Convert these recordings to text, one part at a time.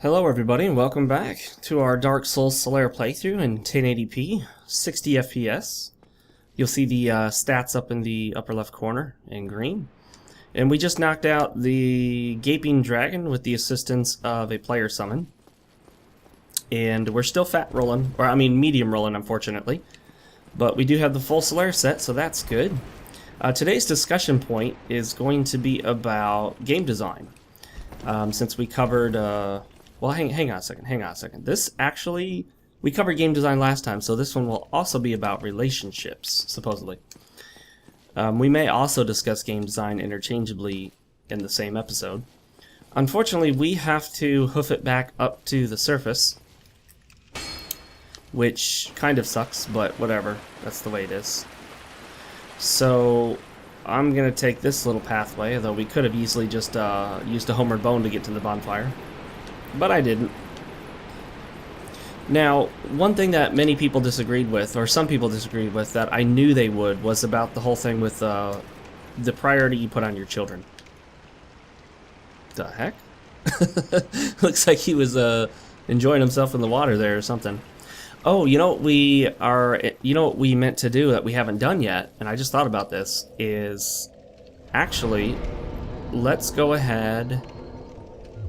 Hello everybody and welcome back to our Dark Souls Solaire playthrough in 1080p, 60 FPS. You'll see the stats up in the upper left corner in green. And we just knocked out the Gaping Dragon with the assistance of a player summon. And we're still fat rolling, or I mean medium rolling unfortunately. But we do have the full Solaire set, so that's good. Today's discussion point is going to be about game design. Since we covered... Well, hang on a second. This actually, we covered game design last time, so this one will also be about relationships, supposedly. We may also discuss game design interchangeably in the same episode. Unfortunately, we have to hoof it back up to the surface, which kind of sucks, but whatever. That's the way it is. So, I'm going to take this little pathway, though we could have easily just used a homeward bone to get to the bonfire. But I didn't. Now, one thing that many people disagreed with, or some people disagreed with, that I knew they would, was about the whole thing with the priority you put on your children. The heck? Looks like he was enjoying himself in the water there or something. Oh, you know what we meant to do that we haven't done yet, and I just thought about this, is actually, let's go ahead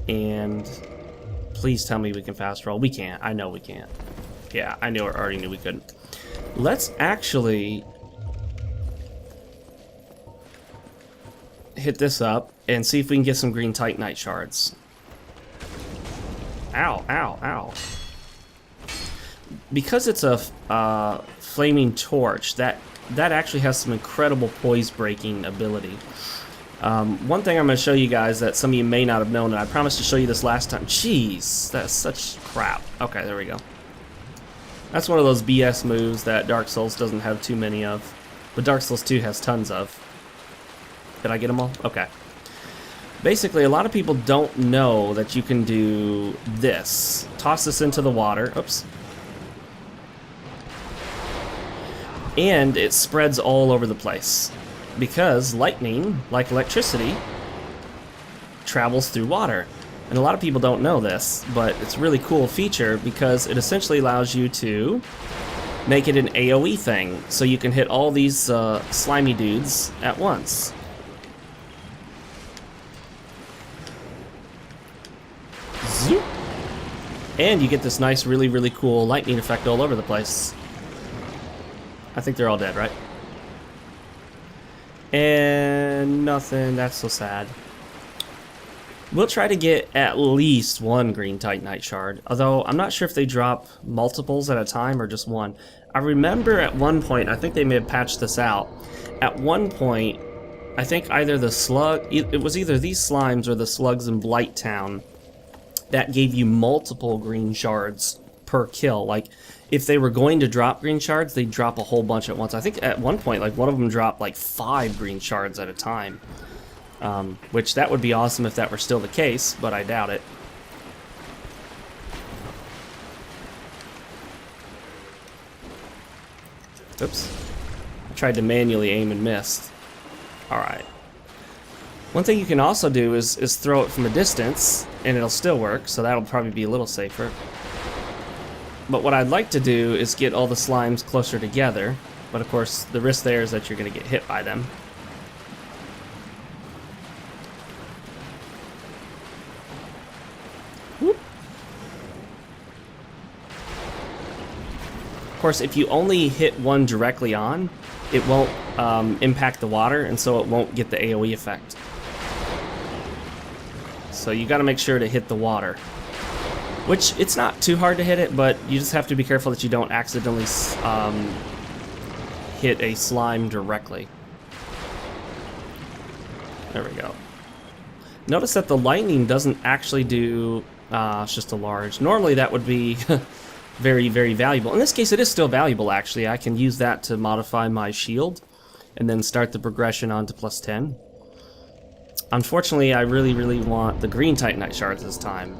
and... Please tell me we can fast roll. We can't. I know we can't. Yeah, I already knew we couldn't. Let's actually hit this up and see if we can get some green Titanite shards. Ow, ow, ow. Because it's a flaming torch, that actually has some incredible poise breaking ability. One thing I'm going to show you guys that some of you may not have known, and I promised to show you this last time. Jeez, that's such crap. Okay, there we go. That's one of those BS moves that Dark Souls doesn't have too many of, but Dark Souls 2 has tons of. Did I get them all? Okay. Basically, a lot of people don't know that you can do this. Toss this into the water. Oops. And it spreads all over the place. Because lightning, like electricity, travels through water. And a lot of people don't know this, but it's a really cool feature because it essentially allows you to make it an AoE thing. So you can hit all these slimy dudes at once. Zoop! And you get this nice, really, really cool lightning effect all over the place. I think they're all dead, right? And nothing. That's so sad. We'll try to get at least one green Titanite shard, although I'm not sure if they drop multiples at a time or just one. I remember at one point, I think they may have patched this out, at one point I think either the slug, it was either these slimes or the slugs in Blight Town that gave you multiple green shards per kill. Like, if they were going to drop green shards, they'd drop a whole bunch at once. I think at one point, like, one of them dropped like 5 green shards at a time. Which, that would be awesome if that were still the case, but I doubt it. Oops. I tried to manually aim and missed. Alright. One thing you can also do is throw it from a distance, and it'll still work, so that'll probably be a little safer. But what I'd like to do is get all the slimes closer together. But of course, the risk there is that you're going to get hit by them. Whoop. Of course, if you only hit one directly on, it won't impact the water, and so it won't get the AoE effect. So you got to make sure to hit the water. Which, it's not too hard to hit it, but you just have to be careful that you don't accidentally hit a slime directly. There we go. Notice that the lightning doesn't actually do... it's just a large. Normally that would be very, very valuable. In this case, it is still valuable, actually. I can use that to modify my shield, and then start the progression on to +10. Unfortunately, I really, really want the green Titanite shards this time.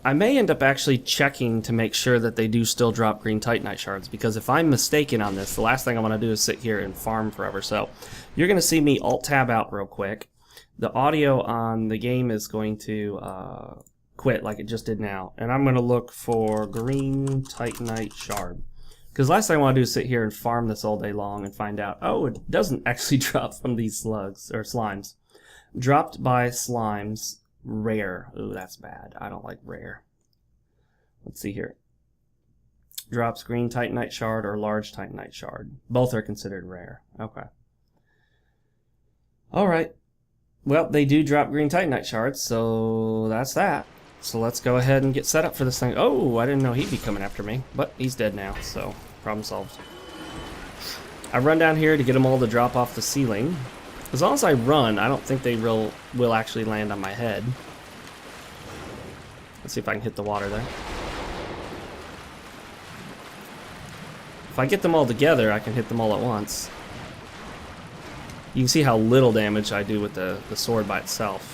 I may end up actually checking to make sure that they do still drop green Titanite shards, because if I'm mistaken on this, the last thing I want to do is sit here and farm forever. So you're going to see me Alt-Tab out real quick. the audio on the game is going to quit like it just did now. And I'm going to look for green titanite shard. Because last thing I want to do is sit here and farm this all day long and find out, oh, it doesn't actually drop from these slugs, or slimes. Dropped by slimes, rare. Ooh, that's bad. I don't like rare. Let's see here. Drops green titanite shard or large titanite shard. Both are considered rare. Okay. Alright. Well, they do drop green titanite shards, so that's that. So let's go ahead and get set up for this thing. Oh, I didn't know he'd be coming after me, but he's dead now, so problem solved. I run down here to get them all to drop off the ceiling. As long as I run, I don't think they will actually land on my head. Let's see if I can hit the water there. If I get them all together, I can hit them all at once. You can see how little damage I do with the sword by itself.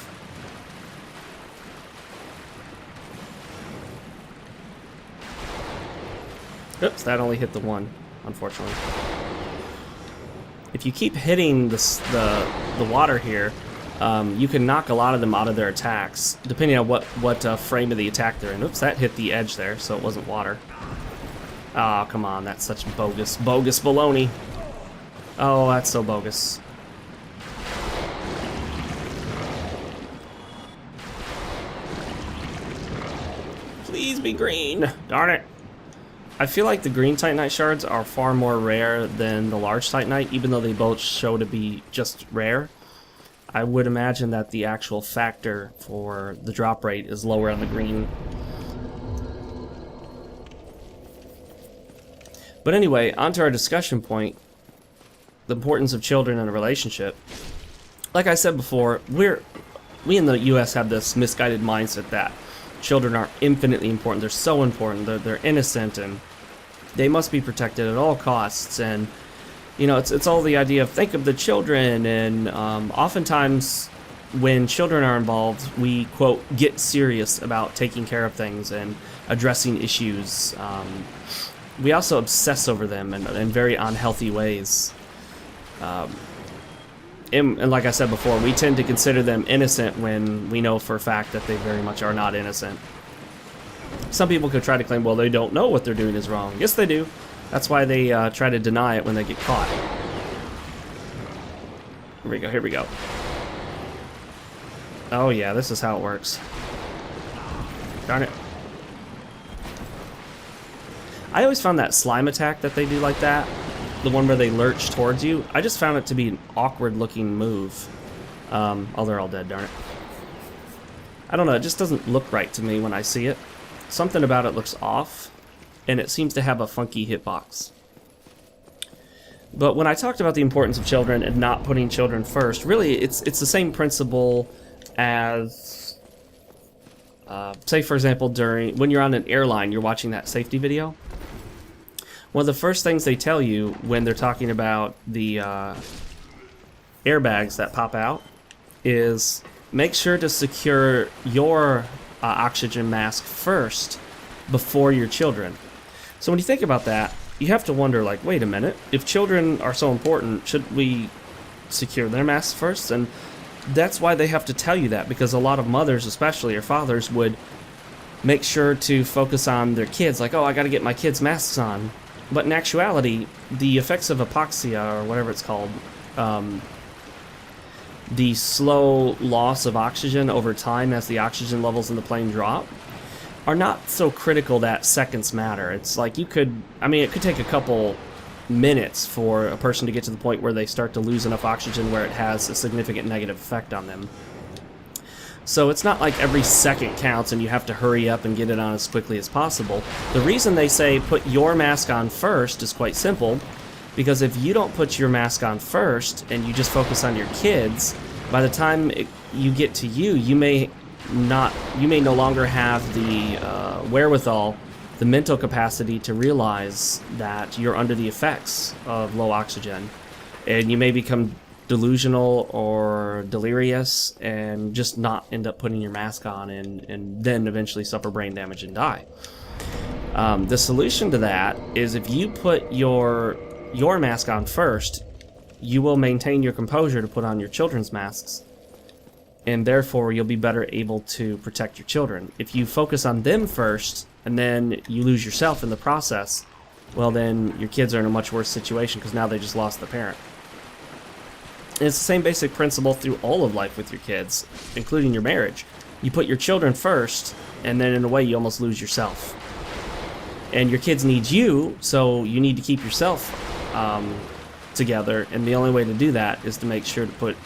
Oops, that only hit the one, unfortunately. If you keep hitting the water here, you can knock a lot of them out of their attacks, depending on what frame of the attack they're in. Oops, that hit the edge there, so it wasn't water. Oh, come on, that's such bogus baloney. Oh, that's so bogus. Please be green. Darn it. I feel like the green titanite shards are far more rare than the large titanite, even though they both show to be just rare. I would imagine that the actual factor for the drop rate is lower on the green. But anyway, onto our discussion point, the importance of children in a relationship. Like I said before, we in the US have this misguided mindset that children are infinitely important. They're so important. They're innocent and they must be protected at all costs. And you know, it's all the idea of think of the children. And oftentimes, when children are involved, we quote get serious about taking care of things and addressing issues. We also obsess over them in very unhealthy ways. And like I said before, we tend to consider them innocent when we know for a fact that they very much are not innocent. Some people could try to claim, well, they don't know what they're doing is wrong. Yes, they do. That's why they try to deny it when they get caught. Here we go. Oh yeah, this is how it works. Darn it. I always found that slime attack that they do like that, the one where they lurch towards you, I just found it to be an awkward looking move. Oh, they're all dead, darn it. I don't know, it just doesn't look right to me when I see it. Something about it looks off, and it seems to have a funky hitbox. But when I talked about the importance of children and not putting children first, really it's the same principle as, say for example, when you're on an airline, you're watching that safety video. One of the first things they tell you when they're talking about the airbags that pop out is make sure to secure your oxygen mask first before your children. So when you think about that, you have to wonder, like, wait a minute, if children are so important, should we secure their masks first? And that's why they have to tell you that, because a lot of mothers, especially, or fathers, would make sure to focus on their kids, like, oh, I gotta get my kids' masks on. But in actuality, the effects of hypoxia, or whatever it's called, the slow loss of oxygen over time as the oxygen levels in the plane drop, are not so critical that seconds matter. It's like it could take a couple minutes for a person to get to the point where they start to lose enough oxygen where it has a significant negative effect on them. So it's not like every second counts and you have to hurry up and get it on as quickly as possible. The reason they say put your mask on first is quite simple, because if you don't put your mask on first and you just focus on your kids, by the time you get to you may no longer have the wherewithal, the mental capacity to realize that you're under the effects of low oxygen, and you may become delusional or delirious and just not end up putting your mask on and then eventually suffer brain damage and die. The solution to that is if you put your mask on first, you will maintain your composure to put on your children's masks. and therefore you'll be better able to protect your children. If you focus on them first and then you lose yourself in the process, well, then your kids are in a much worse situation because now they just lost the parent. And it's the same basic principle through all of life with your kids, including your marriage. You put your children first, and then in a way you almost lose yourself. And your kids need you, so you need to keep yourself together, and the only way to do that is to make sure to put...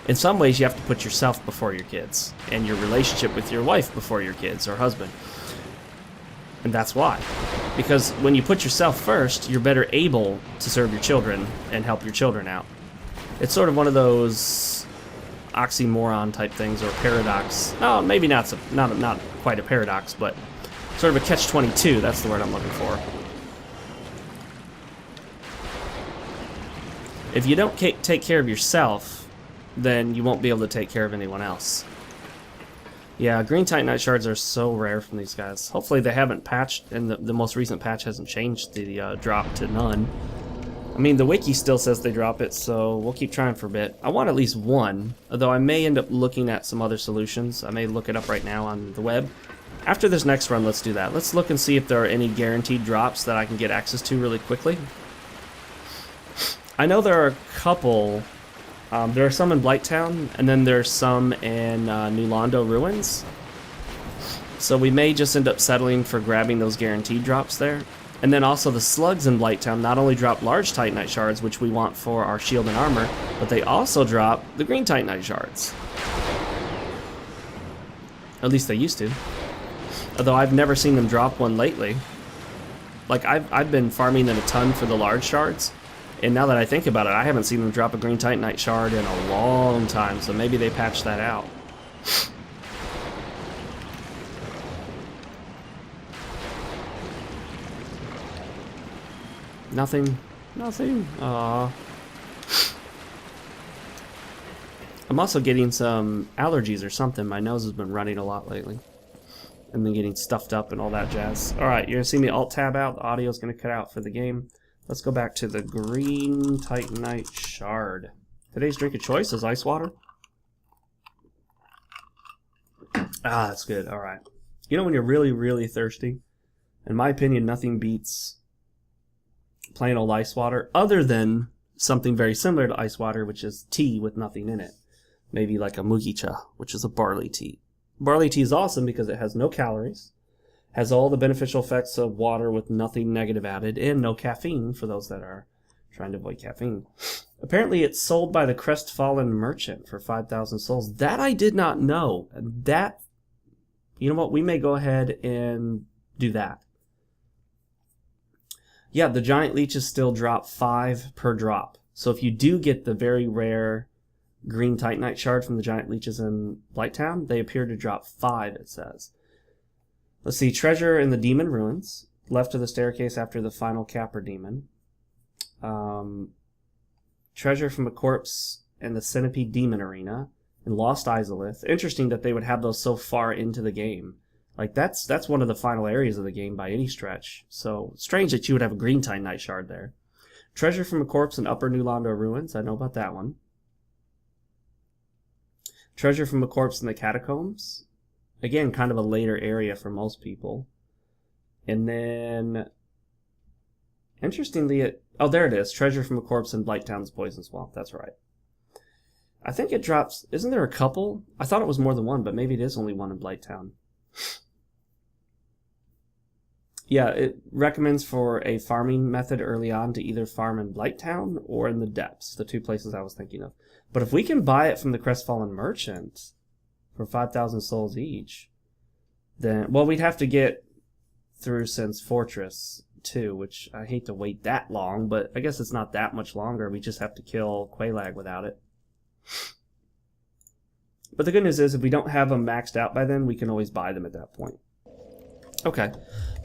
in some ways you have to put yourself before your kids, and your relationship with your wife before your kids or husband. And that's why. Because when you put yourself first, you're better able to serve your children and help your children out. It's sort of one of those oxymoron type things, or paradox. Oh, maybe not quite a paradox, but sort of a catch-22. That's the word I'm looking for. If you don't take care of yourself, then you won't be able to take care of anyone else. Yeah, green Titanite shards are so rare from these guys. Hopefully they haven't patched, and the most recent patch hasn't changed the drop to none. I mean, the wiki still says they drop it, so we'll keep trying for a bit. I want at least one, although I may end up looking at some other solutions. I may look it up right now on the web. After this next run, let's do that. Let's look and see if there are any guaranteed drops that I can get access to really quickly. I know there are a couple. There are some in Blighttown, and then there's some in New Londo Ruins. So we may just end up settling for grabbing those guaranteed drops there. And then also the slugs in Blighttown not only drop large Titanite shards, which we want for our shield and armor, but they also drop the green Titanite shards. At least they used to. Although I've never seen them drop one lately. Like, I've been farming them a ton for the large shards. And now that I think about it, I haven't seen them drop a green Titanite shard in a long time, so maybe they patched that out. Nothing. Nothing. Aww. I'm also getting some allergies or something. My nose has been running a lot lately. And then getting stuffed up and all that jazz. Alright, you're going to see me alt-tab out. The audio's going to cut out for the game. Let's go back to the green Titanite shard. Today's drink of choice is ice water. Ah, that's good. Alright. You know when you're really, really thirsty? In my opinion, nothing beats plain old ice water, other than something very similar to ice water, which is tea with nothing in it. Maybe like a mugicha, which is a barley tea. Barley tea is awesome because it has no calories, has all the beneficial effects of water with nothing negative added, and no caffeine for those that are trying to avoid caffeine. Apparently it's sold by the Crestfallen Merchant for 5,000 souls. That I did not know. That, you know what, we may go ahead and do that. Yeah, the giant leeches still drop 5 per drop. So if you do get the very rare green Titanite shard from the giant leeches in Blighttown, they appear to drop 5, it says. Let's see, treasure in the demon ruins, left of the staircase after the final Capra demon. Treasure from a corpse in the centipede demon arena, and lost Izalith. Interesting that they would have those so far into the game. Like, that's one of the final areas of the game by any stretch. So, strange that you would have a green Titanite shard there. Treasure from a corpse in Upper New Londo Ruins. I know about that one. Treasure from a corpse in the catacombs. Again, kind of a later area for most people. And then, interestingly, oh, there it is. Treasure from a corpse in Blighttown's Poison Swamp. That's right. I think it drops... Isn't there a couple? I thought it was more than one, but maybe it is only one in Blighttown. Yeah, it recommends for a farming method early on to either farm in Blighttown or in the depths, the two places I was thinking of. But if we can buy it from the Crestfallen Merchant for 5,000 souls each, then, well, we'd have to get through Sin's Fortress too, which I hate to wait that long, but I guess it's not that much longer. We just have to kill Quelaag without it. But the good news is, if we don't have them maxed out by then, we can always buy them at that point. Okay,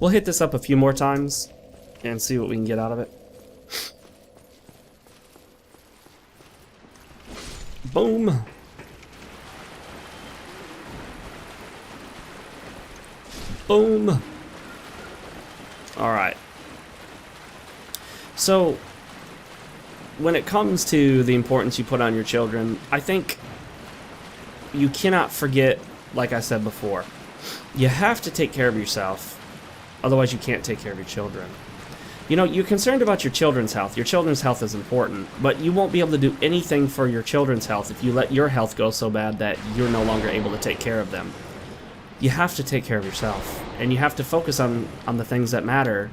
we'll hit this up a few more times and see what we can get out of it. Boom! Boom! Alright. So, when it comes to the importance you put on your children, I think you cannot forget, like I said before, you have to take care of yourself. Otherwise, you can't take care of your children. You know, you're concerned about your children's health. Your children's health is important, but you won't be able to do anything for your children's health if you let your health go so bad that you're no longer able to take care of them. You have to take care of yourself, and you have to focus on the things that matter,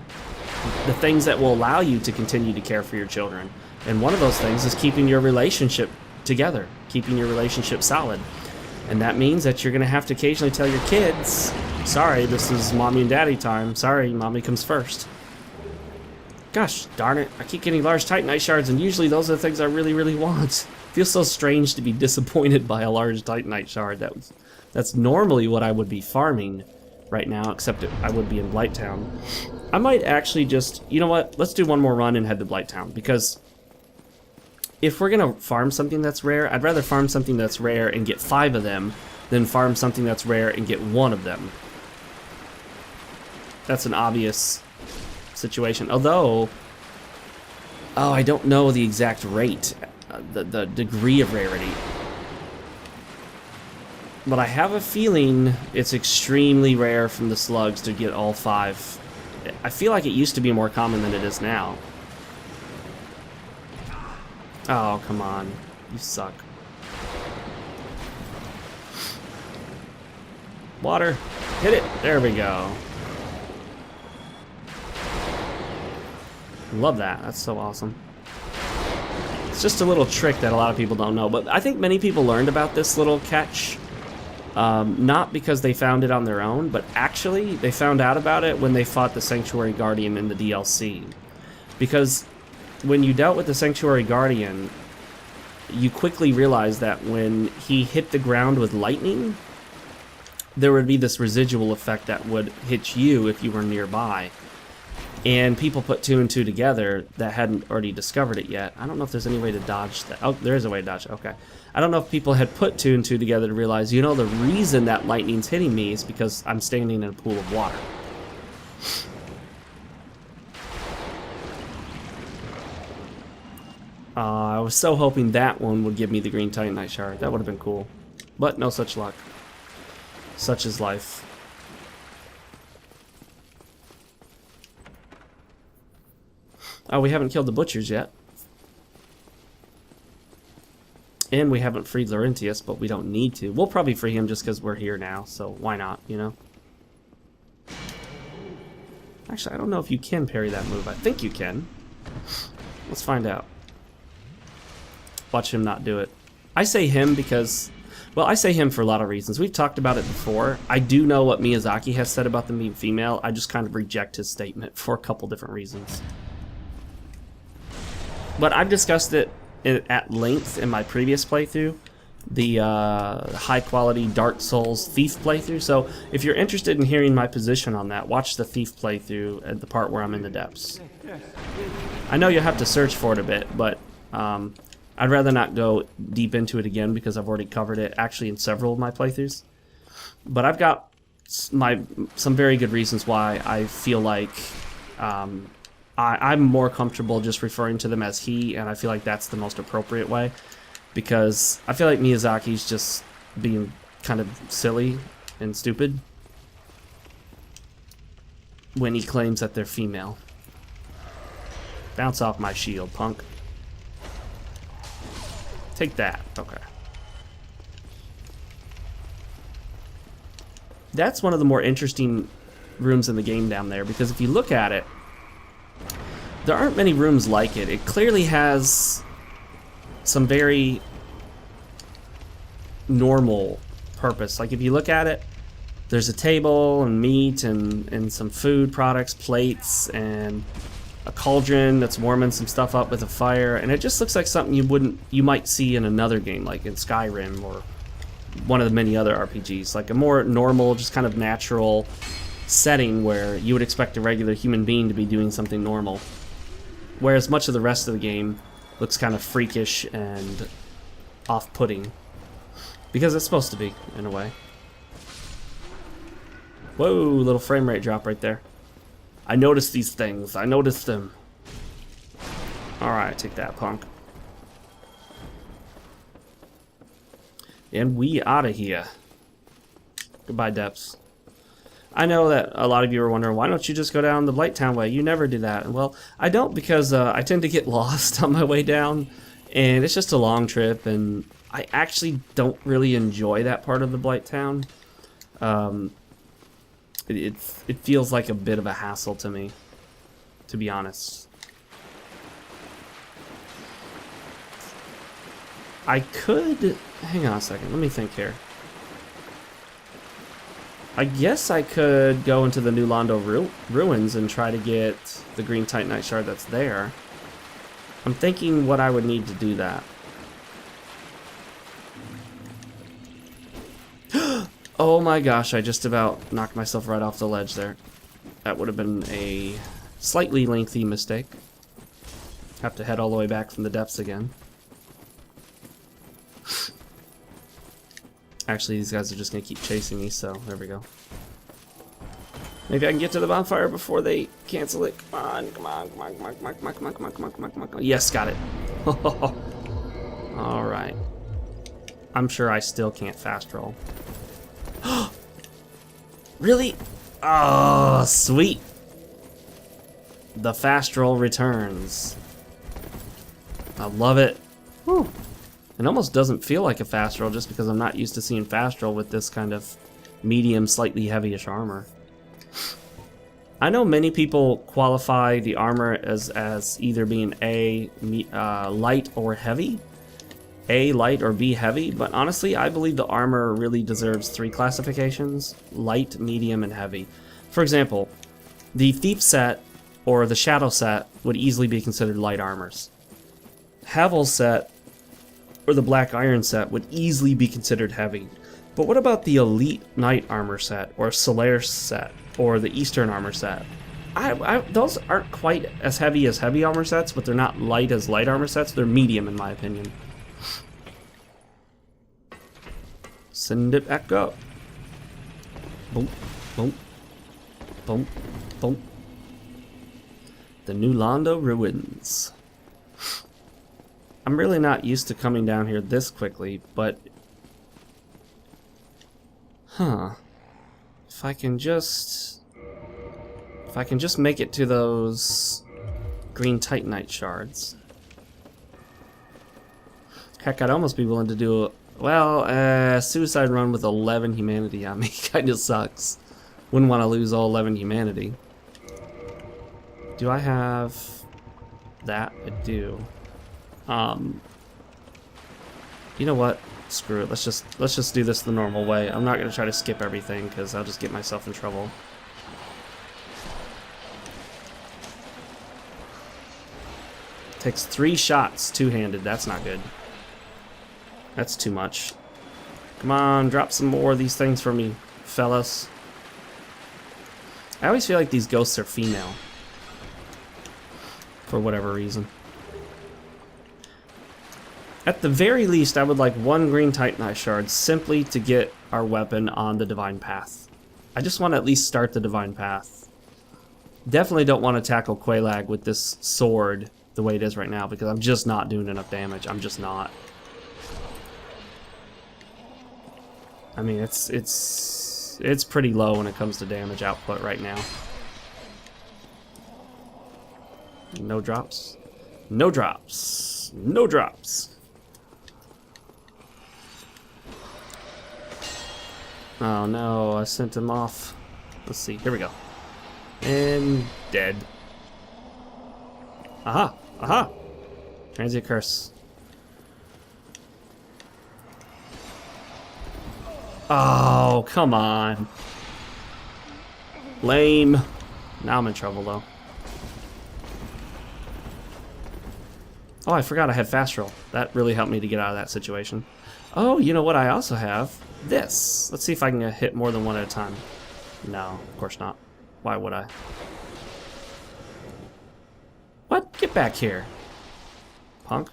the things that will allow you to continue to care for your children. And one of those things is keeping your relationship together, keeping your relationship solid. And that means that you're going to have to occasionally tell your kids, sorry, this is mommy and daddy time. Sorry, mommy comes first. Gosh darn it, I keep getting large Titanite shards, and usually those are the things I really, really want. It feels so strange to be disappointed by a large Titanite shard. That's normally what I would be farming right now, except I would be in Blighttown. I might actually just, you know what, let's do one more run and head to Blighttown, because if we're going to farm something that's rare, I'd rather farm something that's rare and get 5 of them than farm something that's rare and get 1 of them. That's an obvious situation. Although, oh, I don't know the exact rate, the degree of rarity. But I have a feeling it's extremely rare from the slugs to get all 5. I feel like it used to be more common than it is now. Oh, come on. You suck. Water. Hit it. There we go. Love that. That's so awesome. It's just a little trick that a lot of people don't know. But I think many people learned about this little catch. Not because they found it on their own, but actually they found out about it when they fought the Sanctuary Guardian in the DLC. Because when you dealt with the Sanctuary Guardian, you quickly realized that when he hit the ground with lightning, there would be this residual effect that would hit you if you were nearby. And people put 2 and 2 together that hadn't already discovered it yet. I don't know if there's any way to dodge that. Oh, there is a way to dodge it. Okay. I don't know if people had put 2 and 2 together to realize, you know, the reason that lightning's hitting me is because I'm standing in a pool of water. I was so hoping that one would give me the green Titanite shard. That would have been cool. But no such luck. Such is life. Oh, we haven't killed the butchers yet. And we haven't freed Laurentius, but we don't need to. We'll probably free him just because we're here now, so why not, you know? Actually, I don't know if you can parry that move. I think you can. Let's find out. Watch him not do it. I say him because, well, I say him for a lot of reasons. We've talked about it before. I do know what Miyazaki has said about them being female. I just kind of reject his statement for a couple different reasons. But I've discussed it at length in my previous playthrough, the high-quality Dark Souls Thief playthrough. So if you're interested in hearing my position on that, watch the Thief playthrough at the part where I'm in the depths. I know you'll have to search for it a bit, but I'd rather not go deep into it again because I've already covered it actually in several of my playthroughs. But I've got some very good reasons why I feel like I'm more comfortable just referring to them as he, and I feel like that's the most appropriate way, because I feel like Miyazaki's just being kind of silly and stupid when he claims that they're female. Bounce off my shield, punk. Take that. Okay. That's one of the more interesting rooms in the game down there, because if you look at it, there aren't many rooms like it. It clearly has some very normal purpose. Like if you look at it, there's a table and meat and some food products, plates, and a cauldron that's warming some stuff up with a fire, and it just looks like something you might see in another game, like in Skyrim or one of the many other RPGs. Like a more normal, just kind of natural setting where you would expect a regular human being to be doing something normal. Whereas much of the rest of the game looks kind of freakish and off-putting. Because it's supposed to be, in a way. Whoa, little frame rate drop right there. I noticed these things. I noticed them. Alright, take that, punk. And we out of here. Goodbye, depths. I know that a lot of you are wondering, why don't you just go down the Blighttown way? You never do that. Well, I don't, because I tend to get lost on my way down, and it's just a long trip, and I actually don't really enjoy that part of the Blighttown. It feels like a bit of a hassle to me, to be honest. I could... Hang on a second, let me think here. I guess I could go into the New Londo ruins and try to get the green Titanite shard that's there. I'm thinking what I would need to do that. Oh my gosh, I just about knocked myself right off the ledge there. That would have been a slightly lengthy mistake. Have to head all the way back from the depths again. Actually, these guys are just going to keep chasing me, so there we go. Maybe I can get to the bonfire before they cancel it. Come on, come on, come on, come on, come on, come on, come on, come on, come on, come on, come on. Yes, got it. Alright. I'm sure I still can't fast roll. Really? Oh, sweet. The fast roll returns. I love it. Whew. It almost doesn't feel like a fast roll just because I'm not used to seeing fast roll with this kind of medium, slightly heavyish armor. I know many people qualify the armor as either being A, light or heavy. A, light, or B, heavy, but honestly, I believe the armor really deserves 3 classifications: light, medium, and heavy. For example, the Thief set or the Shadow set would easily be considered light armors. Havel's set or the Black Iron set would easily be considered heavy. But what about the Elite Knight armor set, or Solaire set, or the Eastern armor set? Those aren't quite as heavy armor sets, but they're not light as light armor sets. They're medium in my opinion. Send it back up. Boom, boom, boom, boom. The New Londo ruins. I'm really not used to coming down here this quickly, but... If I can just make it to those green Titanite shards. Heck, I'd almost be willing to do a suicide run with 11 humanity on me. Kinda sucks. Wouldn't want to lose all 11 humanity. Do I have that? I do. You know what? Screw it. Let's just do this the normal way. I'm not gonna try to skip everything because I'll just get myself in trouble. Takes 3 shots, two-handed. That's not good. That's too much. Come on, drop some more of these things for me, fellas. I always feel like these ghosts are female. For whatever reason. At the very least, I would like 1 green Titanite shard simply to get our weapon on the Divine Path. I just want to at least start the Divine Path. Definitely don't want to tackle Quelaag with this sword the way it is right now because I'm just not doing enough damage. I'm just not. I mean, it's pretty low when it comes to damage output right now. No drops. No drops. No drops. Oh no, I sent him off. Let's see, here we go. And dead. Aha! Aha! Transient curse. Oh, come on. Lame. Now I'm in trouble though. Oh, I forgot I had fast roll. That really helped me to get out of that situation. Oh, you know what I also have? This. Let's see if I can hit more than one at a time. No, of course not. Why would I? What? Get back here. Punk.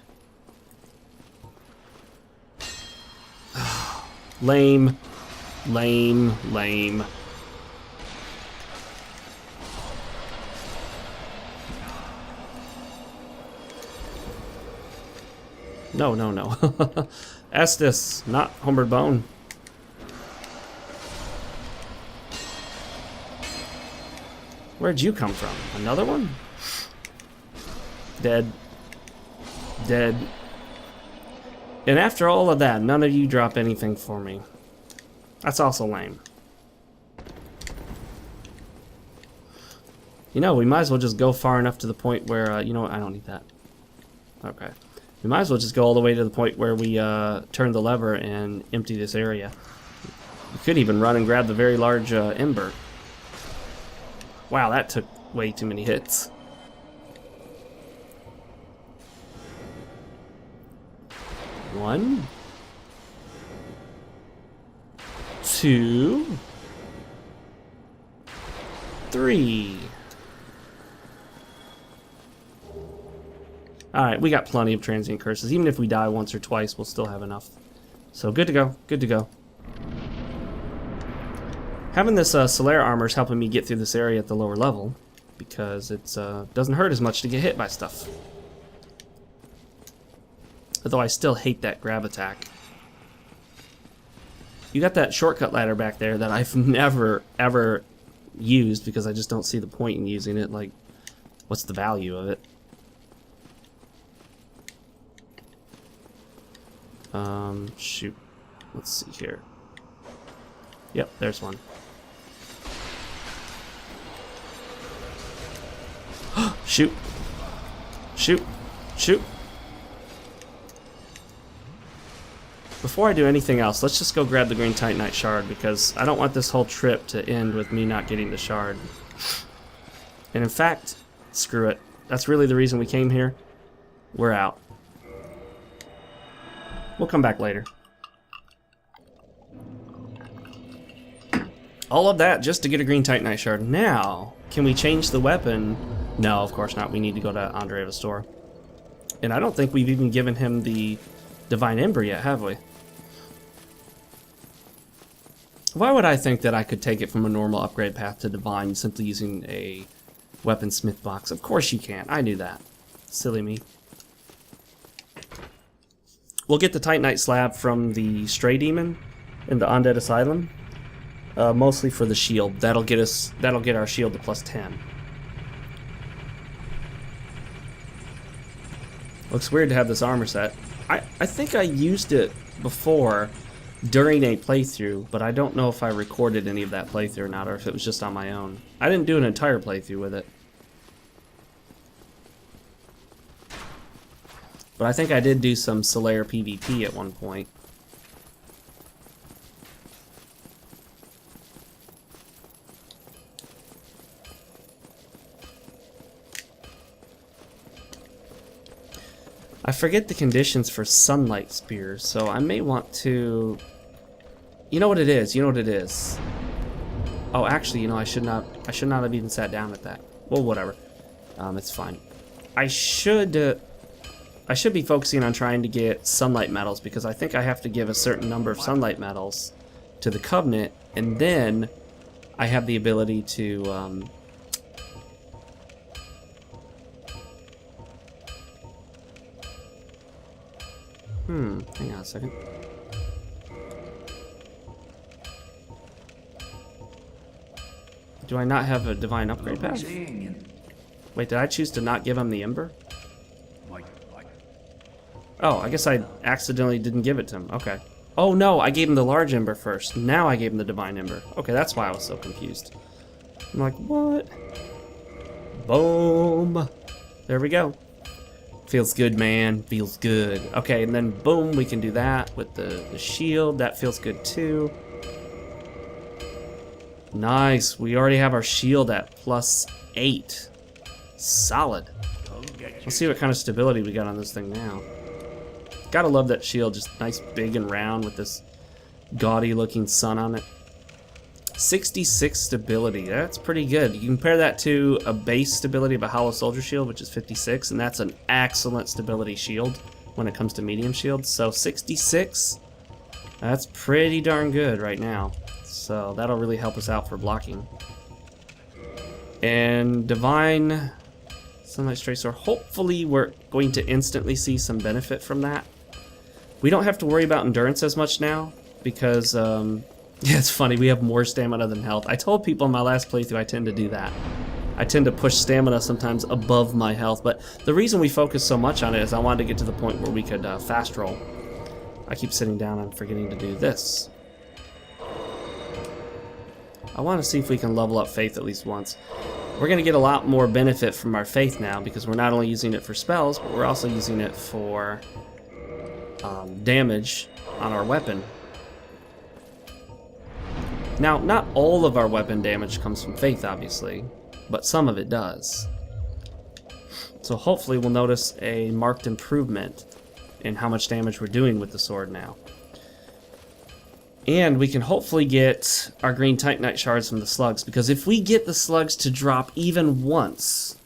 Lame. Lame. Lame. No, no, no. Estes, not Homeward Bone. Where'd you come from? Another one? Dead. Dead. And after all of that, none of you drop anything for me. That's also lame. You know, we might as well just go far enough to the point where, you know what, I don't need that. Okay. We might as well just go all the way to the point where we turn the lever and empty this area. We could even run and grab the very large ember. Wow, that took way too many hits. One. Two. Three. Alright, we got plenty of transient curses. Even if we die once or twice, we'll still have enough. So good to go, good to go. Having this Solaire armor is helping me get through this area at the lower level, because it doesn't hurt as much to get hit by stuff. Although I still hate that grab attack. You got that shortcut ladder back there that I've never, ever used because I just don't see the point in using it. Like, what's the value of it? Shoot. Let's see here. Yep, there's one. Shoot. Shoot. Shoot. Before I do anything else, let's just go grab the green Titanite shard, because I don't want this whole trip to end with me not getting the shard. And in fact, screw it. That's really the reason we came here. We're out. We'll come back later. All of that just to get a green Titanite shard. Now, can we change the weapon? No, of course not. We need to go to Andreeva's store. And I don't think we've even given him the Divine Ember yet, have we? Why would I think that I could take it from a normal upgrade path to Divine simply using a weaponsmith box? Of course you can't. I knew that. Silly me. We'll get the Titanite slab from the Stray Demon in the Undead Asylum. Mostly for the shield. That'll get our shield to +10. Looks weird to have this armor set. I think I used it before during a playthrough, but I don't know if I recorded any of that playthrough or not, or if it was just on my own. I didn't do an entire playthrough with it. But I think I did do some Solaire PvP at one point. I forget the conditions for sunlight spears, so I may want to... You know what it is, you know what it is. Oh, actually, you know, I should not have even sat down at that. Well, whatever. It's fine. I should be focusing on trying to get sunlight medals, because I think I have to give a certain number of sunlight medals to the Covenant, and then I have the ability to... hang on a second. Do I not have a divine upgrade path? Wait, did I choose to not give him the Ember? Oh, I guess I accidentally didn't give it to him. Okay. Oh no, I gave him the large Ember first. Now I gave him the divine Ember. Okay, that's why I was so confused. I'm like, what? Boom. There we go. Feels good, man. Feels good. Okay, and then boom, we can do that with the shield. That feels good too. Nice. We already have our shield at +8. Solid. Let's see what kind of stability we got on this thing now. Gotta love that shield. Just nice, big, and round with this gaudy looking sun on it. 66 stability. That's pretty good. You compare that to a base stability of a Hollow Soldier shield, which is 56, and that's an excellent stability shield when it comes to medium shields. So 66, that's pretty darn good right now. So that'll really help us out for blocking. And Divine Sunlight Stray Sword. Hopefully we're going to instantly see some benefit from that. We don't have to worry about endurance as much now because, yeah, it's funny, we have more stamina than health. I told people in my last playthrough I tend to do that. I tend to push stamina sometimes above my health, but the reason we focus so much on it is I wanted to get to the point where we could fast roll. I keep sitting down and forgetting to do this. I want to see if we can level up faith at least once. We're going to get a lot more benefit from our faith now because we're not only using it for spells, but we're also using it for damage on our weapon. Now, not all of our weapon damage comes from faith, obviously, but some of it does. So hopefully we'll notice a marked improvement in how much damage we're doing with the sword now. And we can hopefully get our green Titanite shards from the slugs, because if we get the slugs to drop even once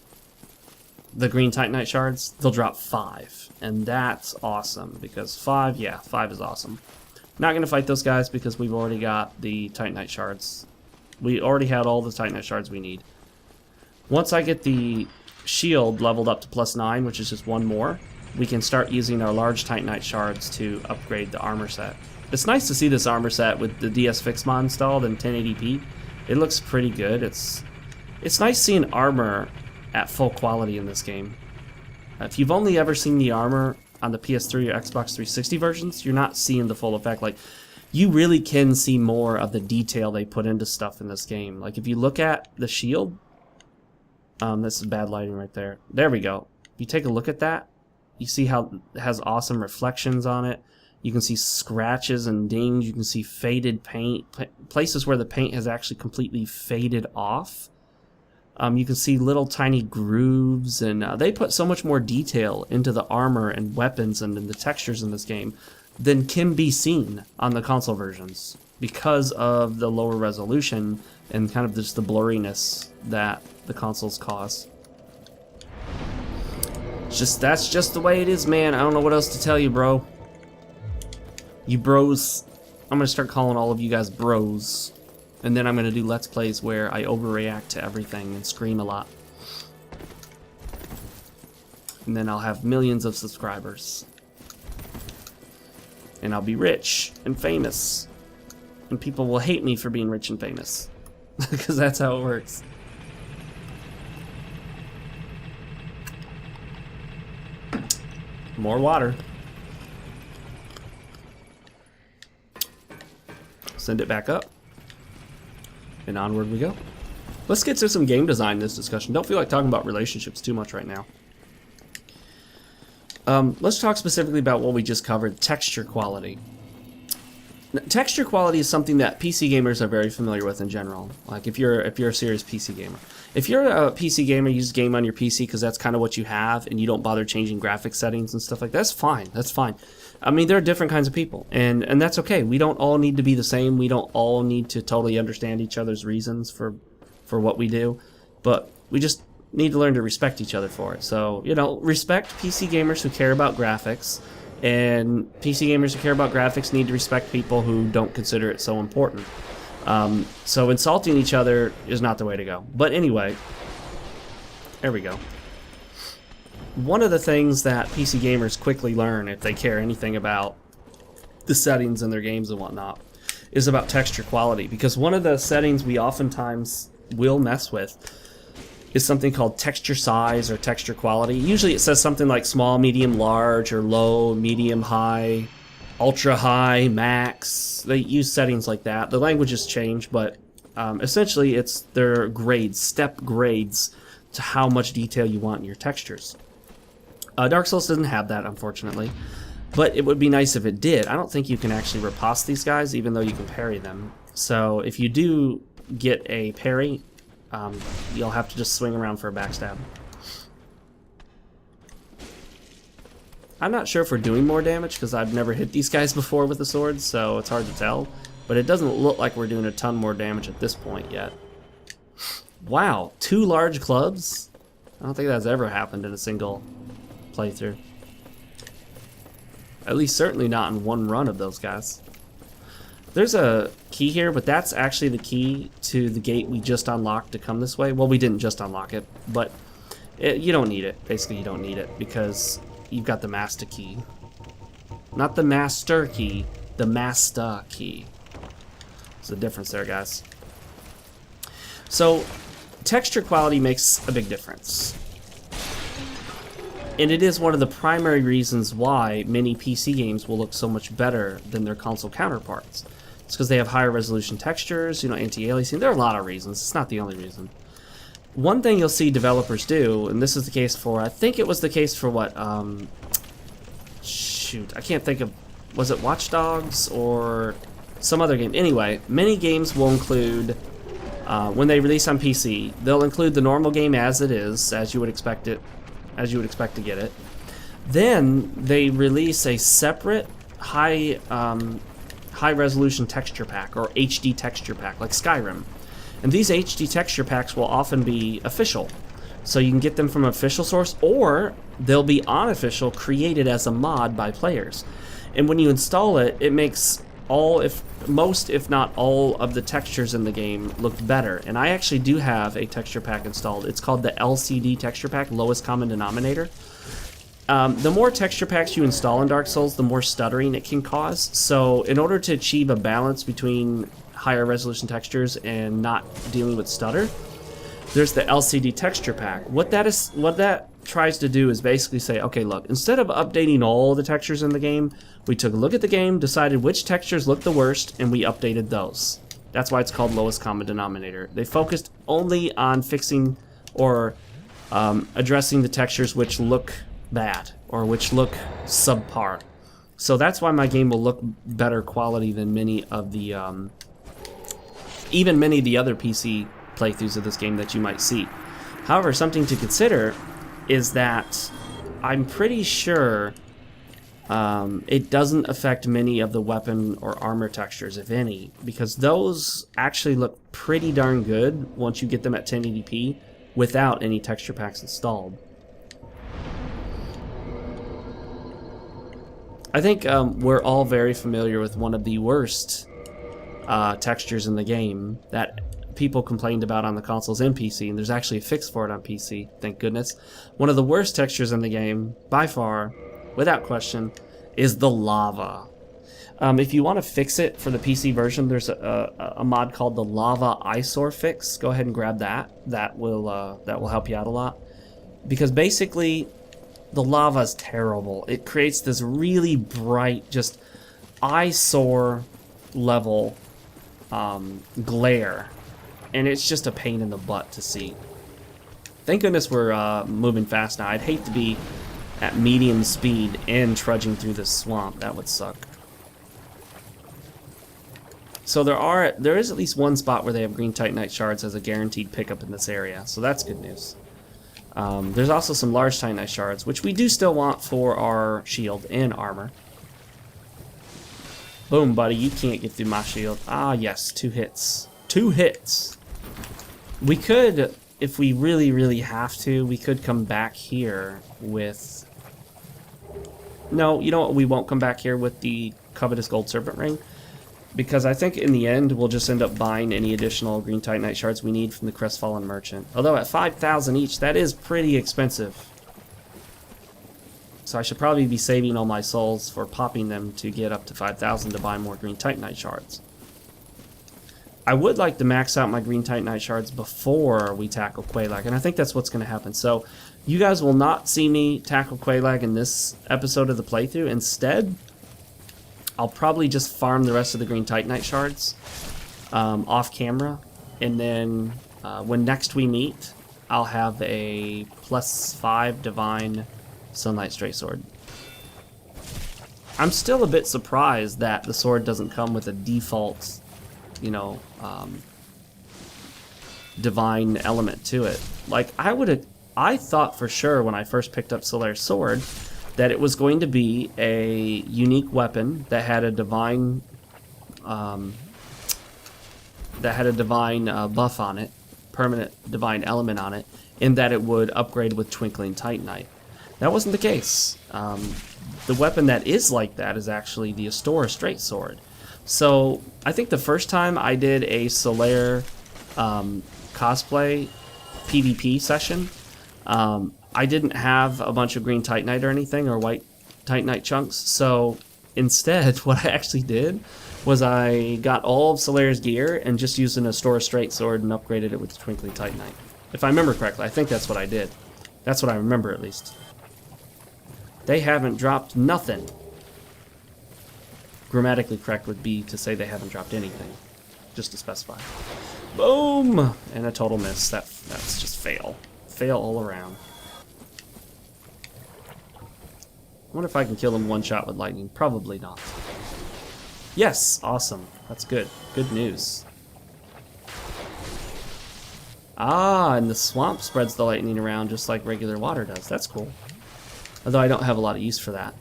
the green Titanite shards, they'll drop 5. And that's awesome, because 5 is awesome. Not going to fight those guys because we've already got the Titanite shards. We already had all the Titanite shards we need. Once I get the shield leveled up to +9, which is just one more, we can start using our large Titanite shards to upgrade the armor set. It's nice to see this armor set with the DS Fix mod installed in 1080p. It looks pretty good. It's nice seeing armor at full quality in this game. If you've only ever seen the armor on the PS3 or Xbox 360 versions, you're not seeing the full effect. Like, you really can see more of the detail they put into stuff in this game. Like, if you look at the shield, this is bad lighting right there. There we go. If you take a look at that, you see how it has awesome reflections on it. You can see scratches and dings. You can see faded paint, places where the paint has actually completely faded off. You can see little tiny grooves, and they put so much more detail into the armor and weapons and in the textures in this game than can be seen on the console versions because of the lower resolution and kind of just the blurriness that the consoles cause. That's just the way it is, man. I don't know what else to tell you, bro. You bros, I'm gonna start calling all of you guys bros. And then I'm gonna do Let's Plays where I overreact to everything and scream a lot. And then I'll have millions of subscribers. And I'll be rich and famous. And people will hate me for being rich and famous. Because that's how it works. More water. Send it back up. And onward we go. Let's get to some game design in this discussion. Don't feel like talking about relationships too much right now. Let's talk specifically about what we just covered, texture quality. Texture quality is something that PC gamers are very familiar with in general. Like if you're a serious PC gamer. If you're a PC gamer, you just game on your PC because that's kind of what you have, and you don't bother changing graphics settings and stuff like that, that's fine. That's fine. I mean, there are different kinds of people, and that's okay. We don't all need to be the same. We don't all need to totally understand each other's reasons for what we do, but we just need to learn to respect each other for it. So, you know, respect PC gamers who care about graphics, and PC gamers who care about graphics need to respect people who don't consider it so important. So insulting each other is not the way to go. But anyway, there we go. One of the things that PC gamers quickly learn, if they care anything about the settings in their games and whatnot, is about texture quality. Because one of the settings we oftentimes will mess with is something called texture size or texture quality. Usually it says something like small, medium, large, or low, medium, high, ultra high, max. They use settings like that. The language has changed, but essentially it's their grades, step grades to how much detail you want in your textures. Dark Souls doesn't have that, unfortunately, but it would be nice if it did. I don't think you can actually riposte these guys, even though you can parry them. So if you do get a parry, you'll have to just swing around for a backstab. I'm not sure if we're doing more damage because I've never hit these guys before with the sword, so it's hard to tell. But it doesn't look like we're doing a ton more damage at this point yet. Wow, 2 large clubs? I don't think that's ever happened in a single playthrough. At least certainly not in one run of those guys. There's a key here, but that's actually the key to the gate we just unlocked to come this way. Well, we didn't just unlock it, but you don't need it. Basically, you don't need it because you've got the master key. Not the master key, the master key. There's a difference there, guys. So, texture quality makes a big difference. And it is one of the primary reasons why many PC games will look so much better than their console counterparts. It's because they have higher resolution textures, you know, anti-aliasing. There are a lot of reasons. It's not the only reason. One thing you'll see developers do, and this is the case for, I think it was the case for what, shoot, I can't think of, was it Watch Dogs or some other game? Anyway, many games will include, when they release on PC, they'll include the normal game as it is, as you would expect it, as you would expect to get it. Then they release a separate high resolution texture pack, or HD texture pack, like Skyrim. And these HD texture packs will often be official. So you can get them from an official source, or they'll be unofficial, created as a mod by players. And when you install it, it makes most, if not all, of the textures in the game look better. And I actually do have a texture pack installed. It's called the LCD texture pack, lowest common denominator. The more texture packs you install in Dark Souls, the more stuttering it can cause. So in order to achieve a balance between higher resolution textures and not dealing with stutter, there's the LCD texture pack. What that tries to do is basically say, okay, look, instead of updating all the textures in the game, we took a look at the game, decided which textures look the worst, and we updated those. That's why it's called lowest common denominator. They focused only on fixing or addressing the textures which look bad or which look subpar. So that's why my game will look better quality than many of the even many of the other PC playthroughs of this game that you might see. However, something to consider is that I'm pretty sure it doesn't affect many of the weapon or armor textures, if any, because those actually look pretty darn good once you get them at 1080p without any texture packs installed. I think we're all very familiar with one of the worst textures in the game that people complained about on the consoles and PC, and there's actually a fix for it on PC, thank goodness. One of the worst textures in the game, by far, without question, is the lava. If you want to fix it for the PC version, there's a mod called the Lava Eyesore Fix. Go ahead and grab that. That will help you out a lot. Because basically, the lava is terrible. It creates this really bright, just eyesore level glare. And it's just a pain in the butt to see. Thank goodness we're moving fast now. I'd hate to be at medium speed and trudging through this swamp. That would suck. So there is at least one spot where they have green titanite shards as a guaranteed pickup in this area. So that's good news. There's also some large titanite shards, which we do still want for our shield and armor. Boom, buddy, you can't get through my shield. Ah, yes, 2 hits. 2 hits! We could, if we really, really have to, we could come back here with... No, you know what, we won't come back here with the Covetous Gold Serpent Ring, because I think in the end we'll just end up buying any additional green titanite shards we need from the Crestfallen Merchant. Although at 5,000 each, that is pretty expensive. So I should probably be saving all my souls for popping them to get up to 5,000 to buy more green titanite shards. I would like to max out my green titanite shards before we tackle Quelaag, and I think that's what's going to happen. So you guys will not see me tackle Quelaag in this episode of the playthrough. Instead, I'll probably just farm the rest of the green titanite shards off camera, and then when next we meet, I'll have a +5 divine Sunlight Straight Sword. I'm still a bit surprised that the sword doesn't come with a default, you know, divine element to it. Like, I thought for sure when I first picked up Solaire's sword that it was going to be a unique weapon that had a divine buff on it, permanent divine element on it, and that it would upgrade with Twinkling Titanite. That wasn't the case. The weapon that is like that is actually the Astora Straight Sword. So I think the first time I did a Solaire cosplay PvP session, I didn't have a bunch of green titanite or anything, or white titanite chunks, so instead, what I actually did was I got all of Solaire's gear and just used an Astora Straight Sword and upgraded it with the Twinkling Titanite. If I remember correctly, I think that's what I did. That's what I remember, at least. They haven't dropped nothing. Grammatically correct would be to say they haven't dropped anything, just to specify. Boom! And a total miss. That's just fail. Fail all around. I wonder if I can kill him one shot with lightning. Probably not. Yes! Awesome. That's good. Good news. Ah, and the swamp spreads the lightning around just like regular water does. That's cool. Although I don't have a lot of use for that.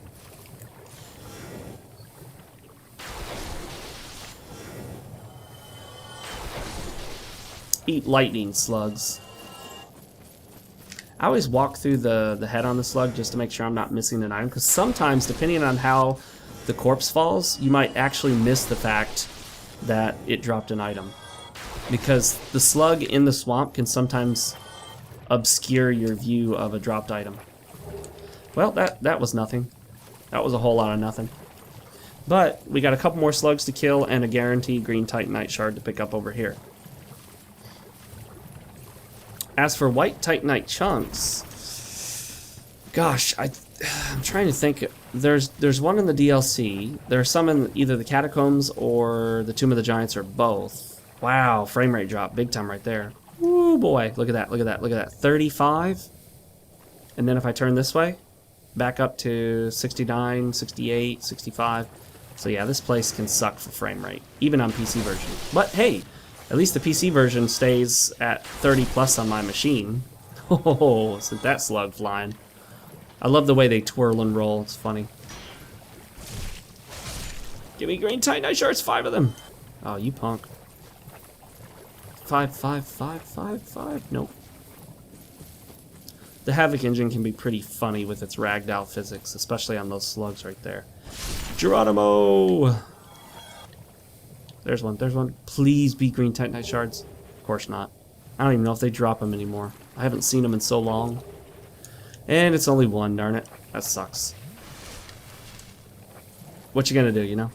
Eat lightning, slugs. I always walk through the head on the slug just to make sure I'm not missing an item, because sometimes, depending on how the corpse falls, you might actually miss the fact that it dropped an item. Because the slug in the swamp can sometimes obscure your view of a dropped item. Well, that was nothing. That was a whole lot of nothing. But we got a couple more slugs to kill and a guaranteed green Titanite shard to pick up over here. As for white Titanite chunks, gosh, I'm trying to think. There's one in the DLC. There are some in either the Catacombs or the Tomb of the Giants or both. Wow, frame rate drop, big time right there. Ooh boy, look at that, look at that, look at that. 35. And then if I turn this way, back up to 69, 68, 65. So yeah, this place can suck for frame rate, even on PC version. But hey, at least the PC version stays at 30 plus on my machine. Oh, isn't that slug flying? I love the way they twirl and roll. It's funny. Give me green Titanite shards, 5 of them. Oh, you punk. 5, 5, 5, 5, 5. Nope. The Havoc engine can be pretty funny with its ragdoll physics, especially on those slugs right there. Geronimo! There's one, there's one. Please be green Titanite shards. Of course not. I don't even know if they drop them anymore. I haven't seen them in so long. And it's only one, darn it. That sucks. What you gonna do, you know?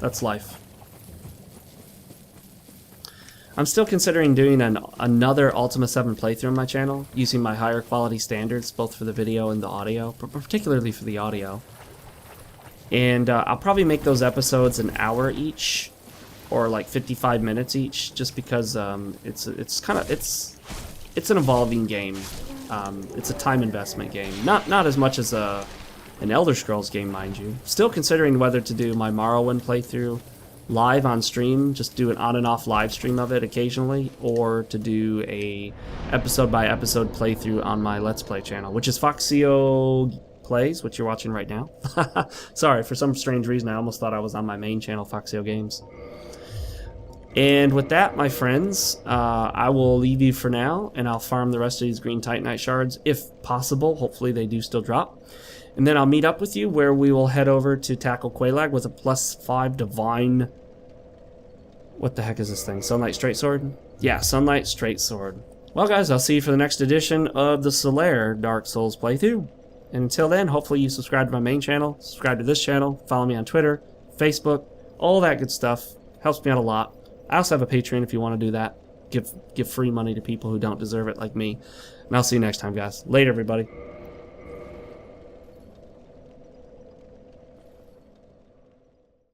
That's life. I'm still considering doing another Ultima 7 playthrough on my channel, using my higher quality standards, both for the video and the audio, but particularly for the audio. And I'll probably make those episodes an hour each, or like 55 minutes each, just because it's an evolving game. It's a time investment game, not as much as an Elder Scrolls game, mind you. Still considering whether to do my Morrowind playthrough live on stream, just do an on and off live stream of it occasionally, or to do a episode by episode playthrough on my Let's Play channel, which is Foxeo Plays, which you're watching right now. Sorry, for some strange reason I almost thought I was on my main channel, FoxeoGames. And with that, my friends, I will leave you for now, and I'll farm the rest of these green Titanite shards, if possible. Hopefully they do still drop. And then I'll meet up with you where we will head over to tackle Quelaag with a +5 divine... What the heck is this thing? Sunlight Straight Sword? Yeah, Sunlight Straight Sword. Well guys, I'll see you for the next edition of the Solaire Dark Souls playthrough. And until then, hopefully you subscribe to my main channel, subscribe to this channel, follow me on Twitter, Facebook, all that good stuff. Helps me out a lot. I also have a Patreon if you want to do that. Give free money to people who don't deserve it like me. And I'll see you next time, guys. Later, everybody.